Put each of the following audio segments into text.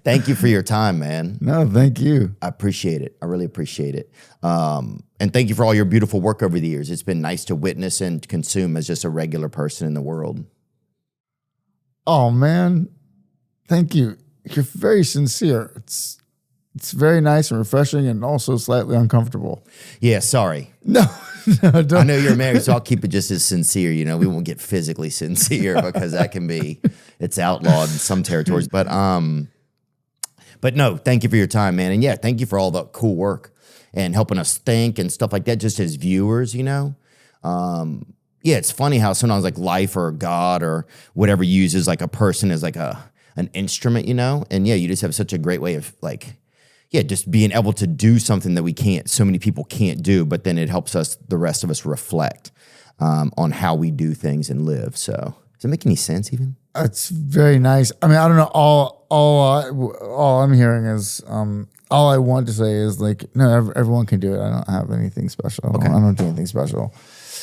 Thank you for your time, man. No, thank you. I appreciate it. I really appreciate it. And thank you for all your beautiful work over the years. It's been nice to witness and consume as just a regular person in the world. Oh, man. Thank you. You're very sincere. It's very nice and refreshing and also slightly uncomfortable. Yeah, sorry. No, don't. I know you're married, so I'll keep it just as sincere. You know, we won't get physically sincere because that can be, it's outlawed in some territories. But no, thank you for your time, man. And yeah, thank you for all the cool work and helping us think and stuff like that, just as viewers, you know. Yeah, it's funny how sometimes like life or God or whatever uses like a person as like an instrument, you know. And yeah, you just have such a great way of like, yeah, just being able to do something that so many people can't do, but then it helps us, the rest of us, reflect on how we do things and live. So does it make any sense even? It's very nice. I mean, I don't know. All I'm hearing is, all I want to say is like, no, everyone can do it. I don't have anything special. Okay. I don't do anything special.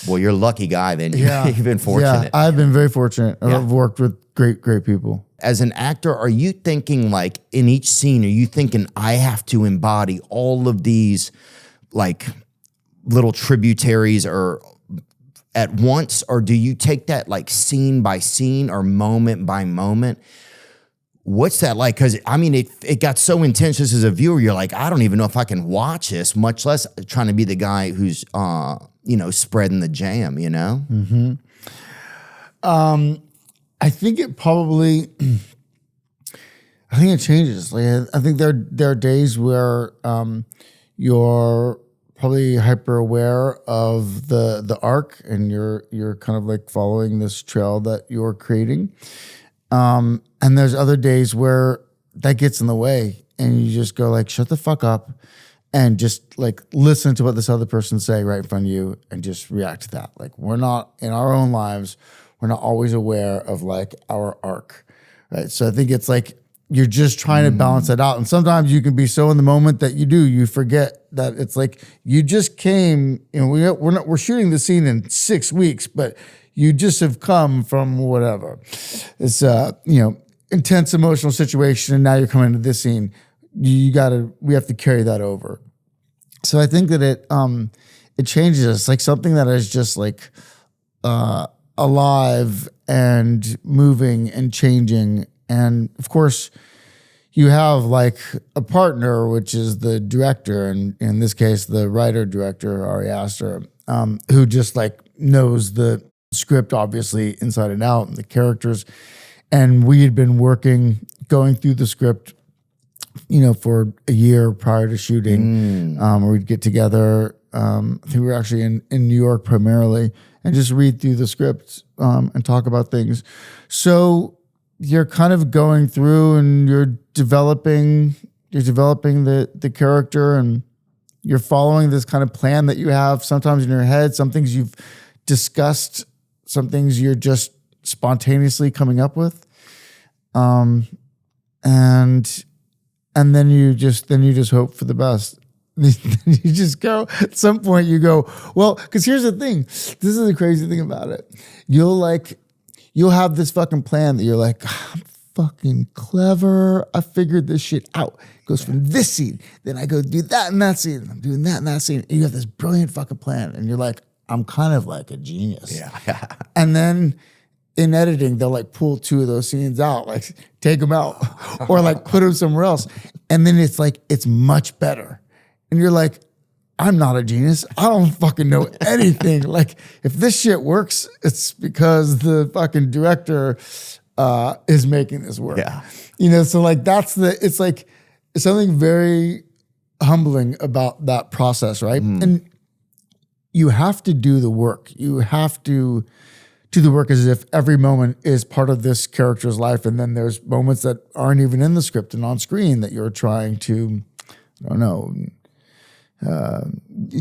Well, you're a lucky guy then. Yeah. You've been fortunate. Yeah, I've been very fortunate. Yeah. I've worked with great people. As an actor, are you thinking like in each scene, are you thinking I have to embody all of these like little tributaries or at once? Or do you take that like scene by scene or moment by moment? What's that like? Because I mean, it got so intense just as a viewer. You're like, I don't even know if I can watch this, much less trying to be the guy who's, spreading the jam, you know? Mm-hmm. I think it probably, I think it changes. Like I think there are days where you're probably hyper aware of the arc and you're kind of like following this trail that you're creating. And there's other days where that gets in the way and you just go like, shut the fuck up and just like listen to what this other person's saying right in front of you and just react to that. Like we're not in our own lives, we're not always aware of like our arc, right? So I think it's like you're just trying to balance it out. And sometimes you can be so in the moment that you forget that it's like you just came, we're shooting the scene in 6 weeks, but you just have come from whatever. It's intense emotional situation and now you're coming to this scene. We have to carry that over. So I think that it changes us, like something that is just like alive and moving and changing. And of course, you have like a partner, which is the director, and in this case, the writer-director, Ari Aster, who just like knows the script, obviously, inside and out, and the characters. And we had been going through the script, for a year prior to shooting, where we'd get together. I think we were actually in New York primarily, and just read through the script and talk about things. So you're kind of going through and you're developing the character, and you're following this kind of plan that you have sometimes in your head. Some things you've discussed, some things you're just spontaneously coming up with. And then you just hope for the best. You just go, at some point you go, well, because here's the thing. This is the crazy thing about it. You'll have this fucking plan that you're like, I'm fucking clever. I figured this shit out. It goes from this scene. Then I go do that in that scene. I'm doing that in that scene. And you have this brilliant fucking plan. And you're like, I'm kind of like a genius. Yeah. And then in editing, they'll like pull 2 of those scenes out, like take them out or like put them somewhere else. And then it's like, it's much better. And you're like, I'm not a genius. I don't fucking know anything. Like if this shit works, it's because the fucking director is making this work. Yeah. So like it's like, it's something very humbling about that process, right? And you have to do the work. You have to do the work as if every moment is part of this character's life. And then there's moments that aren't even in the script and on screen that you're trying to, I don't know,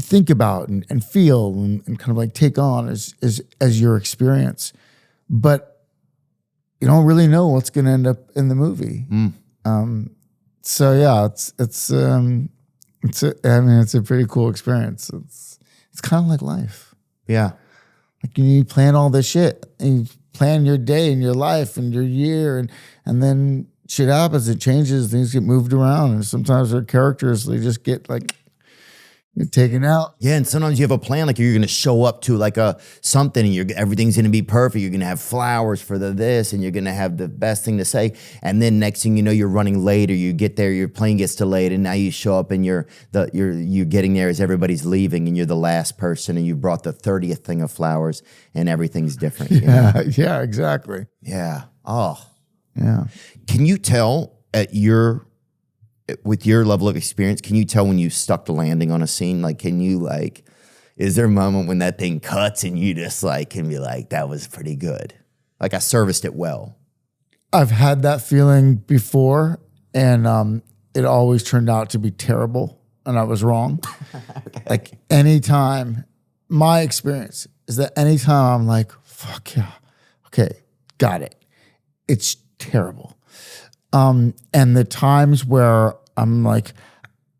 think about and feel and kind of like take on as your experience. But you don't really know what's going to end up in the movie. So yeah, it's a pretty cool experience. It's kind of like life. Yeah. Like you plan all this shit and you plan your day and your life and your year and then shit happens, it changes, things get moved around, and sometimes their characters, they just get like taken out. Yeah, and sometimes you have a plan, like you're going to show up to like a something, and everything's going to be perfect. You're going to have flowers for this, and you're going to have the best thing to say. And then next thing you know, you're running late, or you get there, your plane gets delayed, and now you show up, and you're getting there as everybody's leaving, and you're the last person, and you brought the 30th thing of flowers, and everything's different. You know? Yeah, exactly. Yeah. Oh. Yeah. Can you tell with your level of experience, can you tell when you stuck the landing on a scene? Like, is there a moment when that thing cuts and you just like can be like, that was pretty good? Like, I serviced it well. I've had that feeling before, and it always turned out to be terrible, and I was wrong. Okay. Like, anytime, my experience is that anytime I'm like, fuck yeah, okay, got it. It's terrible. And the times where I'm like,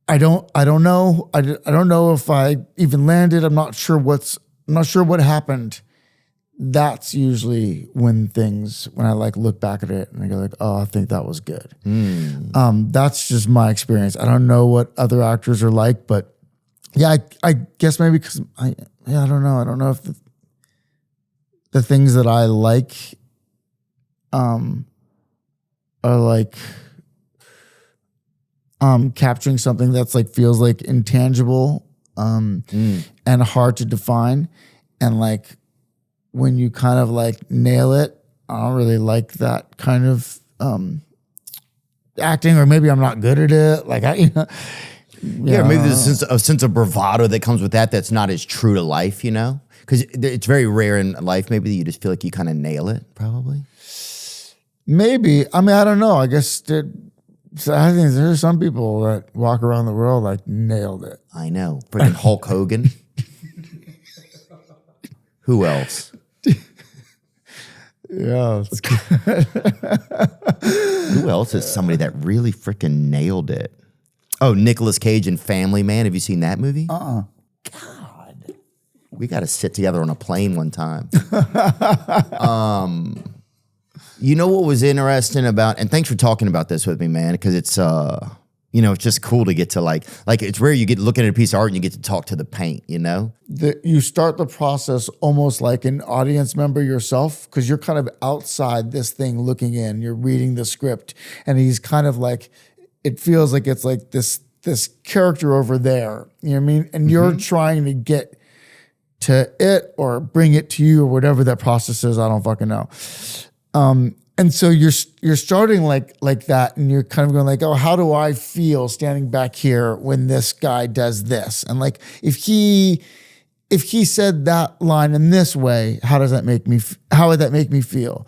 I don't know if I even landed. I'm not sure what happened. That's usually when I like look back at it and I go like, oh, I think that was good. That's just my experience. I don't know what other actors are like, but yeah, I guess maybe because I don't know. I don't know if the things that I like, are like capturing something that's like feels like intangible and hard to define, and like when you kind of like nail it, I don't really like that kind of acting, or maybe I'm not good at it. Like Yeah, maybe there's a sense of bravado that comes with that that's not as true to life, you know? Because it's very rare in life maybe that you just feel like you kind of nail it, probably. Maybe. I mean, I don't know. I guess I think there's some people that walk around the world like nailed it. I know. Freaking Hulk Hogan. Who else? Yeah. Who else is somebody that really freaking nailed it? Oh, Nicolas Cage in Family Man. Have you seen that movie? God. We got to sit together on a plane one time. You know what was interesting about, and thanks for talking about this with me, man, because it's, it's just cool to get to like it's rare you get looking at a piece of art and you get to talk to the paint, you know? You start the process almost like an audience member yourself, because you're kind of outside this thing looking in, you're reading the script, and he's kind of like, it feels like it's like this character over there, you know what I mean? And you're trying to get to it or bring it to you or whatever that process is, I don't fucking know. And so you're starting like that, and you're kind of going like, oh, how do I feel standing back here when this guy does this? And like, if he said that line in this way, how would that make me feel?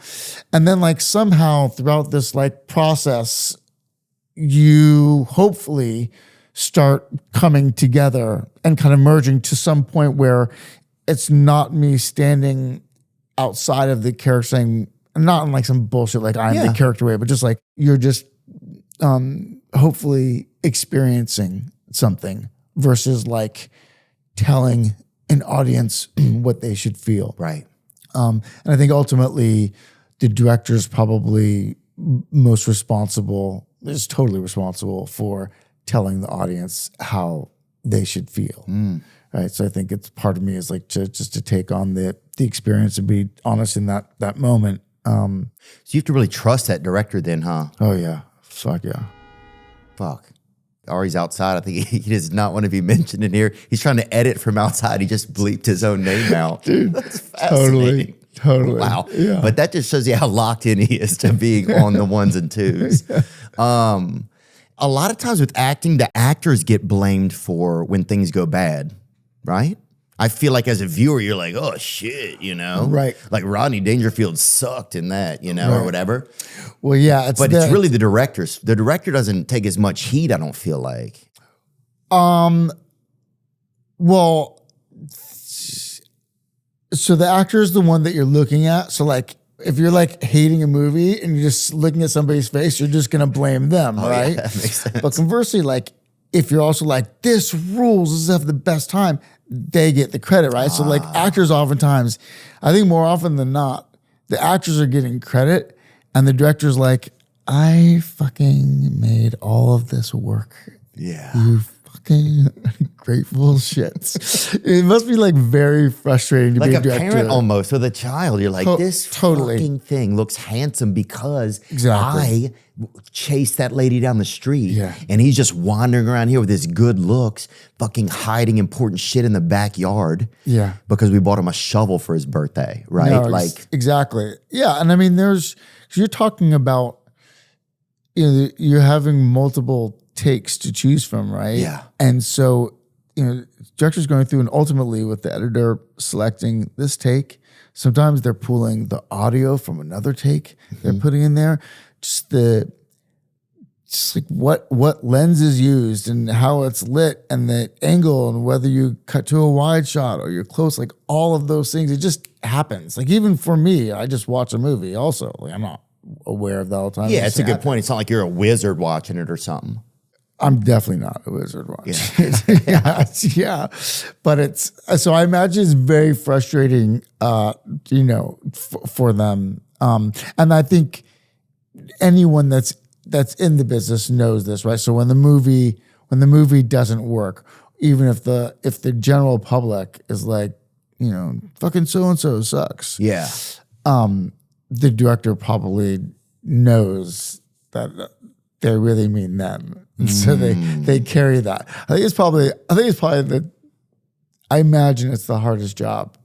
And then like somehow throughout this like process, you hopefully start coming together and kind of merging to some point where it's not me standing outside of the character saying, not in like some bullshit like I'm the character way, but just like you're just hopefully experiencing something versus like telling an audience what they should feel. Right. And I think ultimately the director's probably most responsible, is totally responsible for telling the audience how they should feel. Right. So I think it's part of me is like to take on the experience and be honest in that moment. So you have to really trust that director then, huh? Oh yeah. Fuck yeah. Fuck. Ari's outside. I think he does not want to be mentioned in here. He's trying to edit from outside. He just bleeped his own name out. Dude, that's fascinating. Totally. Wow. Yeah. But that just shows you how locked in he is to being on the ones and twos. A lot of times with acting, the actors get blamed for when things go bad, right? I feel like as a viewer, you're like, oh shit, you know? Right. Like Rodney Dangerfield sucked in that, you know, or whatever. Well, yeah. But it's really the directors. The director doesn't take as much heat, I don't feel like. Well, so the actor is the one that you're looking at. So like, if you're like hating a movie and you're just looking at somebody's face, you're just going to blame them, right? Yeah, that makes sense. But conversely, like if you're also like, this rules, this is have the best time, they get the credit, right? So like actors oftentimes, I think more often than not, the actors are getting credit and the director's like, I fucking made all of this work. Yeah. You fucking grateful shits. It must be like very frustrating to Like be a a director. parent almost with a child. You're like, this fucking thing looks handsome because I chased that lady down the street. Yeah. And he's just wandering around here with his good looks, fucking hiding important shit in the backyard. Yeah. Because we bought him a shovel for his birthday, right? No, like exactly. Yeah. And I mean, you're talking about, you're having multiple takes to choose from, right? Yeah. And so, director's going through, and ultimately with the editor selecting this take, sometimes they're pulling the audio from another take they're putting in there. Just like what lens is used and how it's lit and the angle and whether you cut to a wide shot or you're close, like all of those things, it just happens. Like even for me, I just watch a movie also. Like I'm not aware of that all the time. yeah, it's a good point. It's not like you're a wizard watching it or something. I'm definitely not a wizard watching it. Yeah. But so I imagine it's very frustrating, for them. And I think anyone that's in the business knows this, right? So when the movie doesn't work, even if the general public is like, fucking so-and-so sucks. Yeah. The director probably knows that they really mean them. And so they carry that. I think it's probably I imagine it's the hardest job.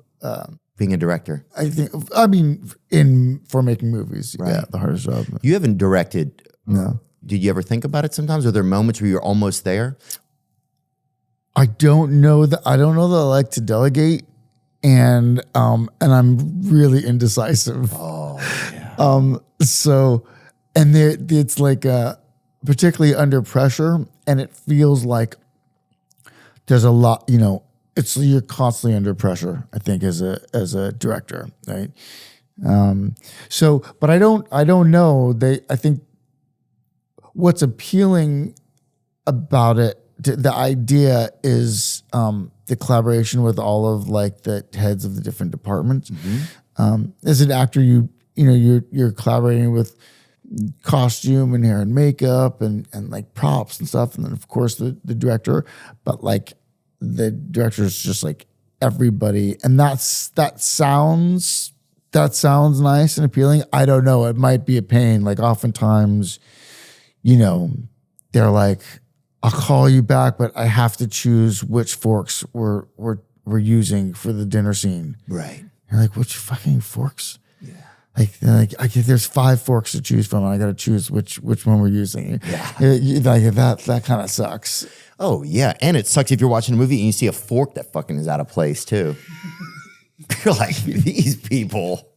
Being a director. For making movies. Right. Yeah, the hardest job. You haven't directed. No. Did you ever think about it sometimes? Are there moments where you're almost there? I don't know that I like to delegate, and I'm really indecisive. Oh, yeah. It's like particularly under pressure, and it feels like there's a lot, you're constantly under pressure, I think, as a director, right? But I don't know. I think what's appealing about it, the idea is the collaboration with all of like the heads of the different departments. As an actor, you're collaborating with costume and hair and makeup and like props and stuff, and then of course the director, but like the director is just like everybody, and that sounds nice and appealing. I don't know, it might be a pain. Like oftentimes, they're like, I'll call you back, but I have to choose which forks we're using for the dinner scene. Right. You're like, which fucking forks? There's 5 forks to choose from, and I got to choose which one we're using. Yeah. That kind of sucks. Oh yeah, and it sucks if you're watching a movie and you see a fork that fucking is out of place too. You're like, these people.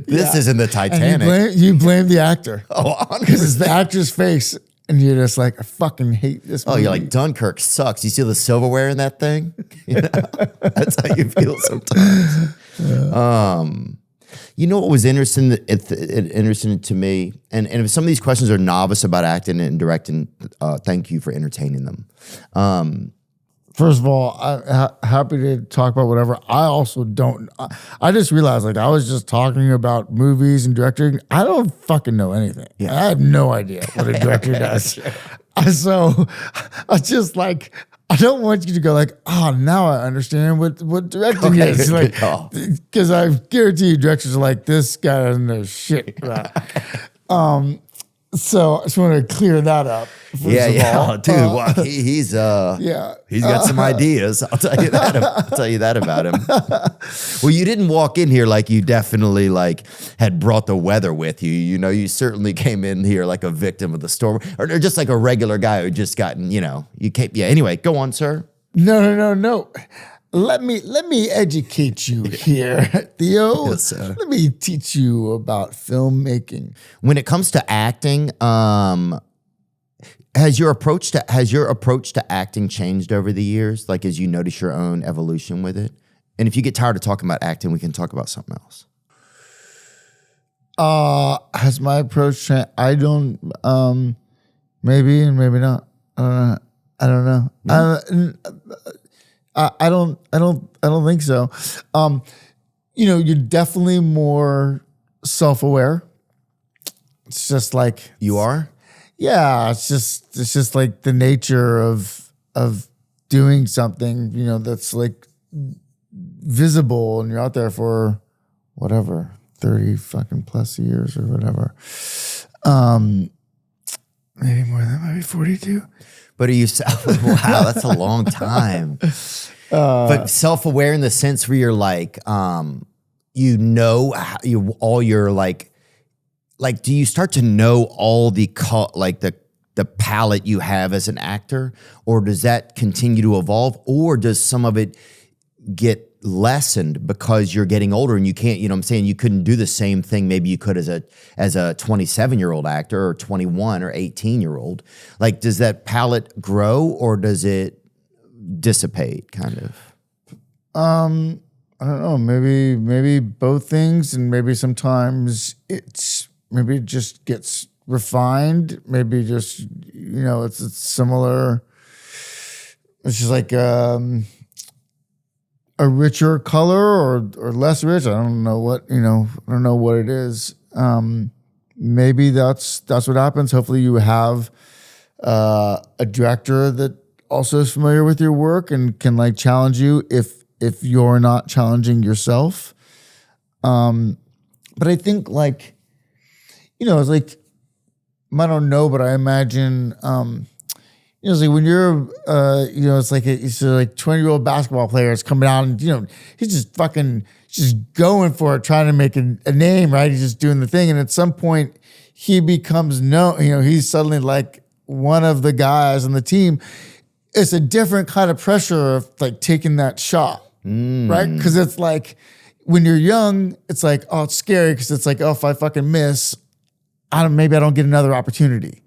This isn't the Titanic. And you blame the actor. Oh, because it's the actor's face, and you're just like, I fucking hate this movie. Oh, you're like, Dunkirk sucks. You see the silverware in that thing? That's how you feel sometimes. Yeah. You know what was interesting to me, and if some of these questions are novice about acting and directing, thank you for entertaining them. First of all, I'm happy to talk about whatever. I also don't. I just realized, like, I was just talking about movies and directing. I don't fucking know anything. Yeah. I have no idea what a director does. So I just like, I don't want you to go like, oh, now I understand what directing is. Like, because I guarantee you directors are like, this guy doesn't know shit. So I just want to clear that up. Yeah, dude. Well, he's got some ideas. I'll tell you that. I'll tell you that about him. Well, you didn't walk in here like you definitely like had brought the weather with you. You certainly came in here like a victim of the storm, or just like a regular guy who just gotten. You came. Yeah. Anyway, go on, sir. No. Let me educate you here, Theo. Yes, sir. Let me teach you about filmmaking. When it comes to acting, has your approach to acting changed over the years? Like, as you notice your own evolution with it? And if you get tired of talking about acting, we can talk about something else. Has my approach changed? I don't. Maybe and maybe not. I don't know. I don't think so. You're definitely more self-aware. It's just like You are? yeah. It's just like the nature of doing something, you know, that's like visible, and you're out there for whatever 30 fucking plus years or whatever. Maybe more than that, maybe 42. But are you, wow, that's a long time. But self-aware in the sense where you're like, you know, all your like, do you start to know all the, like the palette you have as an actor, or does that continue to evolve, or does some of it get lessened because you're getting older and you can't, you know what I'm saying? You couldn't do the same thing maybe you could as a 27-year-old actor or 21 or 18-year-old. Like, does that palette grow or does it dissipate kind of? I don't know, maybe both things, and maybe sometimes it just gets refined, maybe just, you know, it's similar. It's just like a richer color or less rich. I don't know what, you know, I don't know what it is. Maybe that's what happens. Hopefully you have a director that also is familiar with your work and can like challenge you if you're not challenging yourself. But I think like, you know, it's like, I don't know, but I imagine, you know, it's like when you're, you know, it's like a 20-year-old basketball player is coming out and, you know, he's just going for it, trying to make a name, right? He's just doing the thing. And at some point he becomes known, you know, he's suddenly like one of the guys on the team. It's a different kind of pressure of like taking that shot, right? Because it's like when you're young, it's like, oh, it's scary because it's like, oh, if I fucking miss, maybe I don't get another opportunity.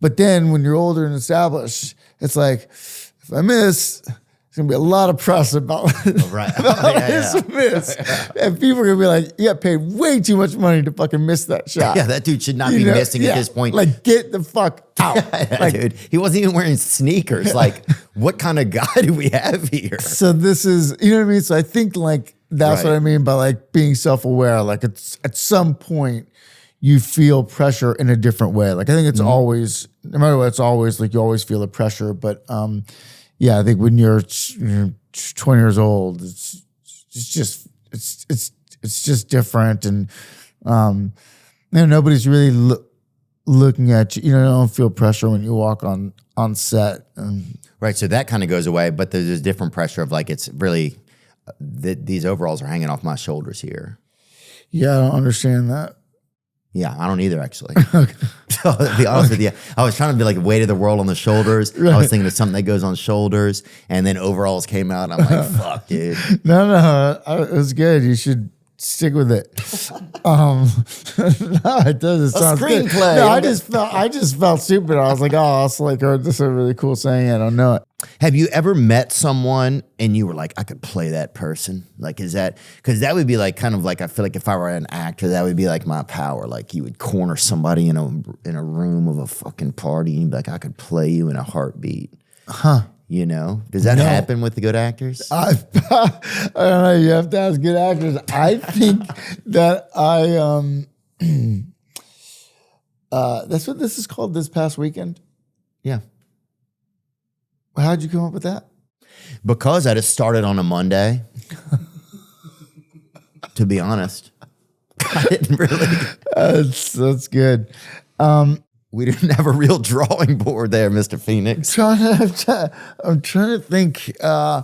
But then when you're older and established, it's like, if I miss, there's going to be a lot of press about, this miss. And people are going to be like, you got paid way too much money to fucking miss that shot. Yeah, that dude should not be missing at this point. Like, get the fuck out. Like, dude, he wasn't even wearing sneakers. Like, what kind of guy do we have here? So this is, you know what I mean? So I think like, that's what I mean by like being self-aware. Like it's at some point, you feel pressure in a different way. Like I think it's always, no matter what, it's always like you always feel the pressure. But yeah, I think when you're 20 years old, it's just different, and you know, nobody's really looking at you. You know, you don't feel pressure when you walk on set. Right. So that kind of goes away, but there's a different pressure of like it's really these overalls are hanging off my shoulders here. Yeah, I don't understand that. Yeah, I don't either, actually. So to be honest with you, I was trying to be like weight of the world on the shoulders. Right. I was thinking of something that goes on shoulders, and then overalls came out. And I'm like, fuck, dude. No, it was good. You should stick with it. No, it does. It sounds good. Screenplay. No, I just felt stupid. I was like, oh, it's like, oh, this is a really cool saying. I don't know it. Have you ever met someone and you were like, I could play that person? Like, is that, because that would be like kind of like, I feel like if I were an actor, that would be like my power. Like you would corner somebody in a room of a fucking party and you'd be like, I could play you in a heartbeat. Huh. You know, does that happen with the good actors? I don't know. You have to ask good actors. I think that that's what this is called this past weekend. Yeah. How'd you come up with that? Because I just started on a Monday. To be honest, I didn't really. That's good. We didn't have a real drawing board there, Mr. Phoenix. I'm trying to think. I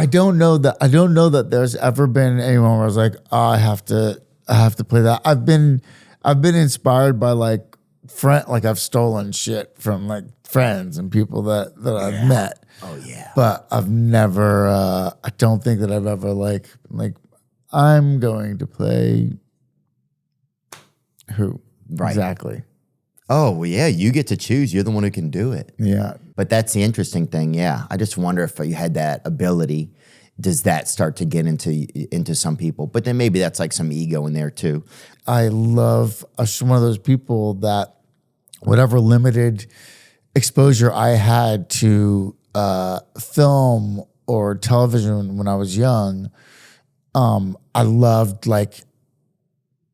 don't know that there's ever been anyone where I was like, oh, I have to play that. I've been inspired by like like I've stolen shit from like friends and people that I've met. Oh yeah. But I've never. I don't think that I've ever like I'm going to play who. Right. Exactly. Oh, well, yeah, you get to choose. You're the one who can do it. Yeah. But that's the interesting thing, yeah. I just wonder if you had that ability, does that start to get into some people? But then maybe that's like some ego in there too. I love, I'm one of those people that whatever limited exposure I had to film or television when I was young, I loved like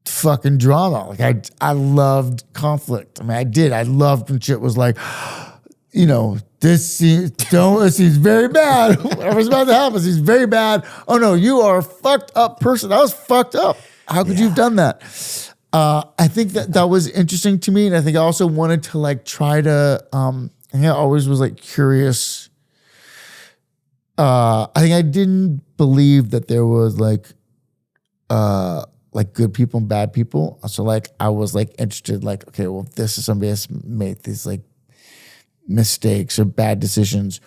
fucking drama. Like I loved conflict. I mean, I did. I loved when shit was like, you know, it seems very bad. Whatever's about to happen seems very bad. Oh no, you are a fucked up person. I was fucked up. How could you have done that? I think that was interesting to me. And I think I also wanted to like try to, I think I always was like curious. I think I didn't believe that there was like good people and bad people. So like, I was like interested, like, okay, well, if this is somebody that's made these like mistakes or bad decisions,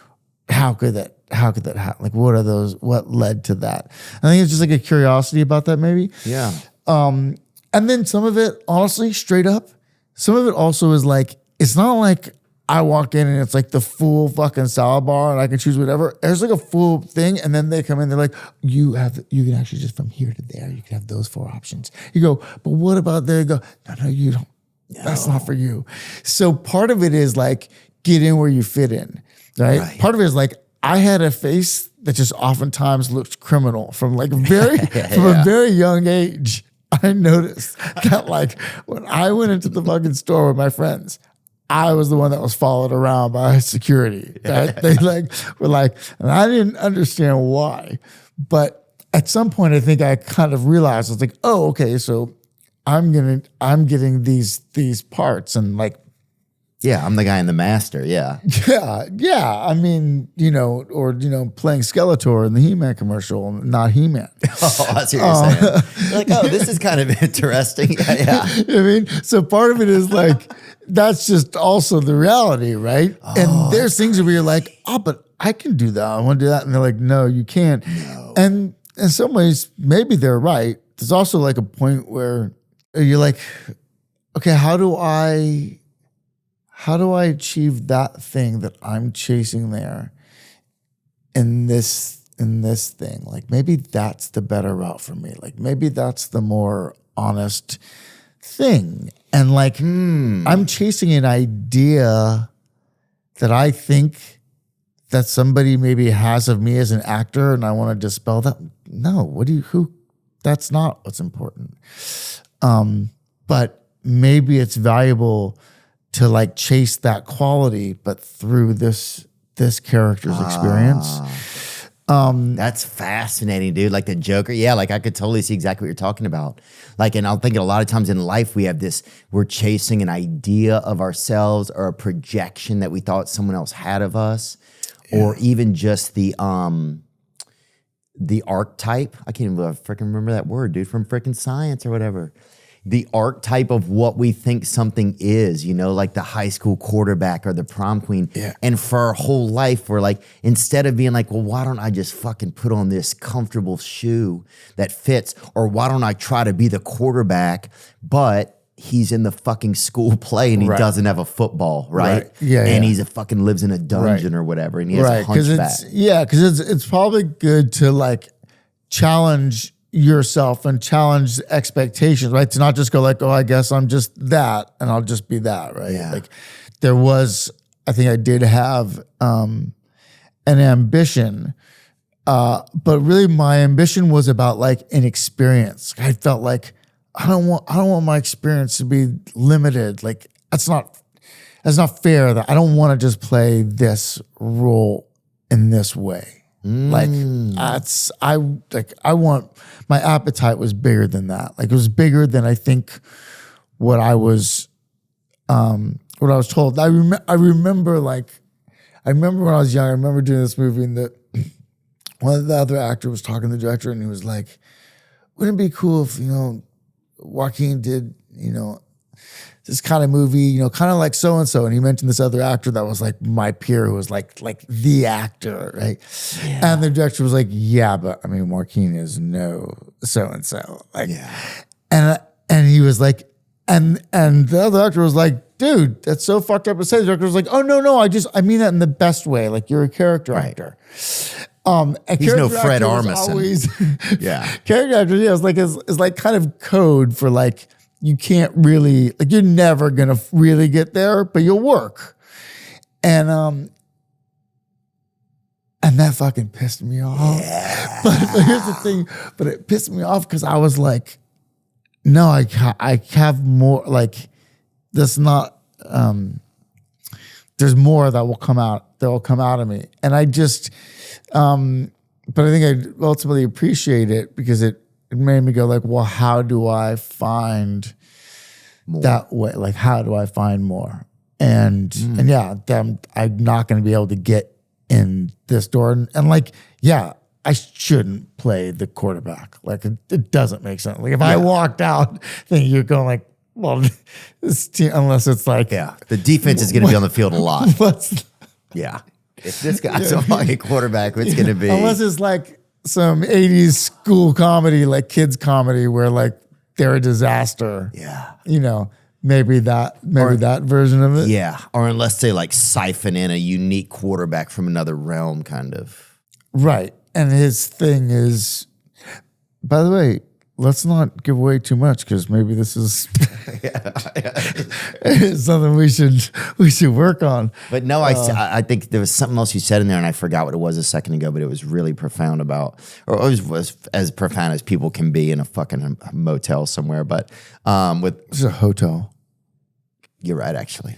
how could that happen? Like, what are those? What led to that? I think it's just like a curiosity about that, maybe. Yeah. And then some of it, honestly, straight up, some of it also is like, it's not like I walk in and it's like the full fucking salad bar and I can choose whatever. There's like a full thing, and then they come in, they're like, you can actually just from here to there, you can have those 4 options. You go, but what about there? You go, no, you don't. No. That's not for you. So part of it is like, get in where you fit in, right? Part of it is like, I had a face that just oftentimes looked criminal from like a very young age. I noticed that like when I went into the fucking store with my friends, I was the one that was followed around by security. Right? They like were like, and I didn't understand why, but at some point I think I kind of realized, I was like, oh, okay, so I'm getting these parts, and like, yeah, I'm the guy in the master. Yeah. Yeah. I mean, you know, or, you know, playing Skeletor in the He-Man commercial, not He-Man. Oh, that's what you're saying. You're like, oh, this is kind of interesting. Yeah. I mean, so part of it is like, that's just also the reality, right? Oh, and there's things where you're like, oh, but I can do that. I want to do that. And they're like, no, you can't. No. And in some ways, maybe they're right. There's also like a point where you're like, okay, how do I achieve that thing that I'm chasing there in this thing? Like, maybe that's the better route for me. Like, maybe that's the more honest thing. And like, I'm chasing an idea that I think that somebody maybe has of me as an actor, and I want to dispel that. No, that's not what's important. But maybe it's valuable to like chase that quality, but through this character's experience. That's fascinating, dude. Like the Joker. Yeah, like I could totally see exactly what you're talking about. Like, and I'm thinking a lot of times in life we have we're chasing an idea of ourselves or a projection that we thought someone else had of us, or even just the archetype. I can't even freaking remember that word, dude, from freaking science or whatever. The archetype of what we think something is, you know, like the high school quarterback or the prom queen. Yeah. And for our whole life, we're like, instead of being like, well, why don't I just fucking put on this comfortable shoe that fits? Or why don't I try to be the quarterback, but he's in the fucking school play and he doesn't have a football, right? Yeah. And he's fucking lives in a dungeon or whatever. And he has a hunchback. Because it's probably good to like challenge yourself and challenge expectations, right? To not just go like, oh, I guess I'm just that and I'll just be that, right? Yeah. Like I think I did have an ambition, but really my ambition was about like an experience. I felt like I don't want my experience to be limited. Like that's not fair. That I don't want to just play this role in this way. Like I want, my appetite was bigger than that. Like it was bigger than I think what I was told. I remember when I was young, I remember doing this movie and that one of the other actor was talking to the director and he was like, wouldn't it be cool if, you know, Joaquin did, you know, this kind of movie, you know, kind of like so-and-so. And he mentioned this other actor that was like my peer who was like the actor, right? Yeah. And the director was like, yeah, but I mean, Joaquin is no so-and-so. Like, and he was like, and the other actor was like, dude, that's so fucked up to say. The director was like, oh, no, I mean that in the best way. Like you're a character actor. He's no Fred Armisen. Character actor, is like kind of code for like, you can't really, like you're never gonna really get there, but you'll work. And that fucking pissed me off. Yeah. But here's the thing, but it pissed me off because I was like, No, I have more like that's not. There's more that will come out. That will come out of me, and I just. But I think I ultimately appreciate it because it made me go like, well, how do I find that way? Like, how do I find more? And yeah, I'm not going to be able to get in this door. And like, yeah, I shouldn't play the quarterback. Like, it doesn't make sense. Like, if I walked out, then you're going like, well, this team, unless it's like, the defense is going to be on the field a lot. Yeah. If this guy's a fucking quarterback, it's going to be. Unless it's like some 80s school comedy, like kids comedy, where like they're a disaster. Yeah. You know, maybe that version of it. Yeah. Or unless they like siphon in a unique quarterback from another realm, kind of. Right. And his thing is, by the way, let's not give away too much because maybe this is something we should work on. But no, I think there was something else you said in there, and I forgot what it was a second ago. But it was really profound about, or it was as profound as people can be in a fucking motel somewhere. But it's a hotel. You're right, actually.